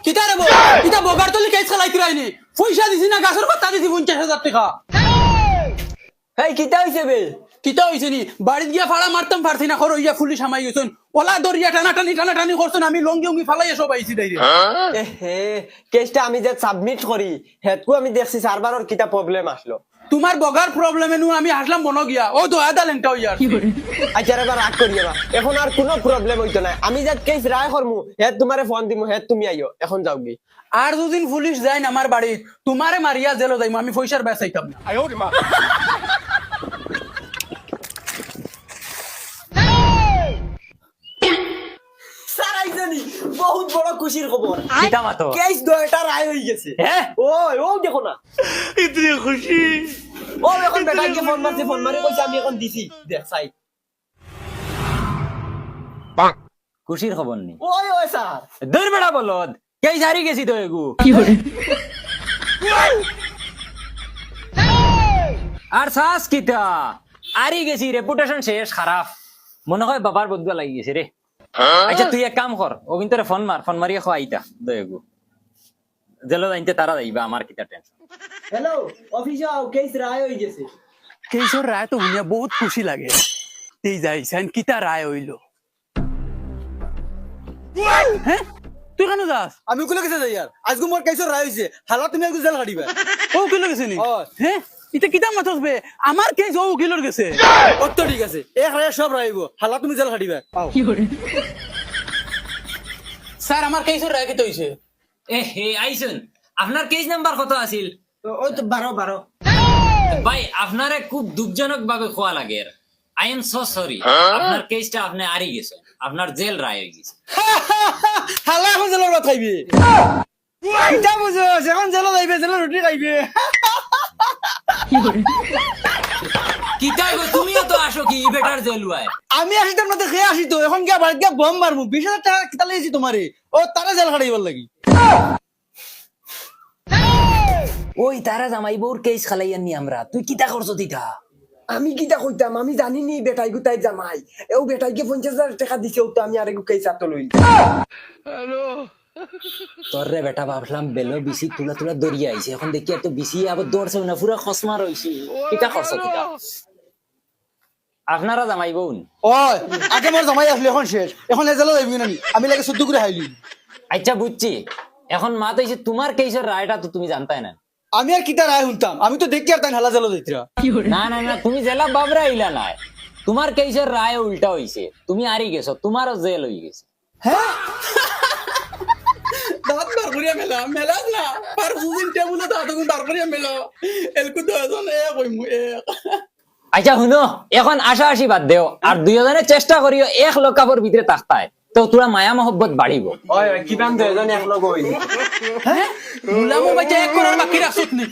কিতা রে বউ কিতা বগার তলি কেস চালাইতে রাইনি পয়সা দিছি না গাছের পাতা দিছি 50,000 টাকা এই কিতা হইছে বে কিতা হইছে নি বাড়িতে গিয়া ফাড়া মারতাম পারছি না খরইয়া পুলিশ হামাই গেছেন ওলা দরিয়া টানাটানি করছেন আমি লঙ্গি উঙ্গি ফালাই সব আইছি ডাইরে হে কেসটা আমি যে সাবমিট করি হেতকু আমি দেখছি সার্ভারের কিতা প্রবলেম আসলো তোমার বগার প্রবলেমে নু আমি হাসলাম মন গিয়া ও তো আদা লেংটা হইয়া আচ্ছা এবার রাগ করিয়ে না এখন আর কোনো প্রবলেম হইতো না আমি যে কেস রায় করমু হেত তোমারে ফোন দিমু হেত তুমি আইও এখন যাও গি আর দুদিন পুলিশ যায় না আমার বাড়ি তোমারে মারিয়া জেলো যাইমু আমি পয়সার বেচাইতাম না স্যার আইজানি বহুত বড় খুশির খবর কিতা মাতো কেস দয়টা রায় হই গেছে হ্যাঁ ও দেখো না ইতনি খুশি ও এখন বেটাকে ফোন মারি কইছে আমি এখন দিছি দেখ সাই খুশির খবর নেই ওই স্যার দূর বেড়া বলদ কেই হারি গেছি তো এগু আর সাস কিতা আরি গেছি রেপুটেশন শেষ খারাপ মনে হয় বাবার বদুয়া লাগি গেছে রে আচ্ছা তুই এক কাম কর ও কিন্তু ফোন মারিয়া খাইতা দয়েগু জেলো জানতে তারা যাইবা আমার কিতা টেনশন হ্যালো অফিসে আও কেস রায় হই গেছে কেশর রায় তো শুনিয়া বহুত খুশি লাগে এই যাইছেন কিতা রায় হইল হ্যাঁ তুই কেন যাস আমি ওগুলো গেছে যাই আর আজকে মোর কেসর রায় হইছে হালা তুমি আজকে জেল কাটিবা ও উকিল গেছে নি হ্যাঁ এটা কিতা মাথস বে আমার কেস ও উকিলর গেছে কত ঠিক আছে এক রায় সব রাইব হালা তুমি জেল কাটিবা আও স্যার আমার কেসর রায় কিতা হইছে এ হে আইসুন আপনার কেস নাম্বার কত আছিল ওই তো 12 ভাই আপনারে খুব দুঃখজনক ভাবে খোয়া লাগে আই এম সো সরি আপনার কেসটা আপনি হারি গেছেন আপনার জেল রায় হয়ে গেছে হালা এখন জেলের ভাত খাইবে কিতা বুঝো এখন জেল যাইবে জেলের রুটি খাইবে কিতা গো তুমিও তো আসো কি বেটার জেল হয় আমি আসিতাম না খেয়ে আসি তো এখন গিয়া বাড়িতে গিয়া বম মারমু 20,000 টাকা কিতা লেগেছি তোমারে ও তারা জেল কাটাইবার লাগি ওই তারা জামাই বউর কেস খালাইয়ান নি আমরা তুই কিতা করছো দিতা আমি কিটা কইতাম আমি জানি নি বেটাই গুতাই জামাই এও বেটাইকে 50,000 টাকা দিছে তো আমি আরেকু কেস আতো লই তোর রে বেটা ভাবলাম বেলো বিসি তুলা দরিয়া আইছে এখন দেখি এত বিসি আবার দৌড়ছে না পুরা খসমা রইছি কিতা করছো কিতা আপনারা জামাই বোন ওই আগে মোর জামাই আসলে এখন শেষ এখন জেল যাইবি না আমি লাগে 14 করে হাইলি আচ্ছা বুঝছি এখন মা তো এসে তোমার কেসের রায়টা তো তুমি জানতাই না আমি আর কিতা রায় শুনতাম আমি তো দেখি আর তাই হালা জেল যাইতরা না তুমি জেলা বাবরা ইলা নাই তোমার কেসের রায় উল্টা হইছে তুমি হারি গেছো তোমারও জেল হই গেছে দাঁত বার করিয়া মেলা মেলা না পার দুদিন টেবুলে দাঁত বার করিয়া মেলা এলকু তো এজন এ কইমু এ আচ্ছা শুনো এখন আশা বাদ দেও আর দুইজনে চেষ্টা করিও এক লকাপর ভিতরে তাকতায় তো তোরা মায়া মহব্বত বাড়িব ওই কিবান তো এজন এক লগ হই হ্যাঁ মুলামু বাচ্চা এক করার বাকি রাখছত নি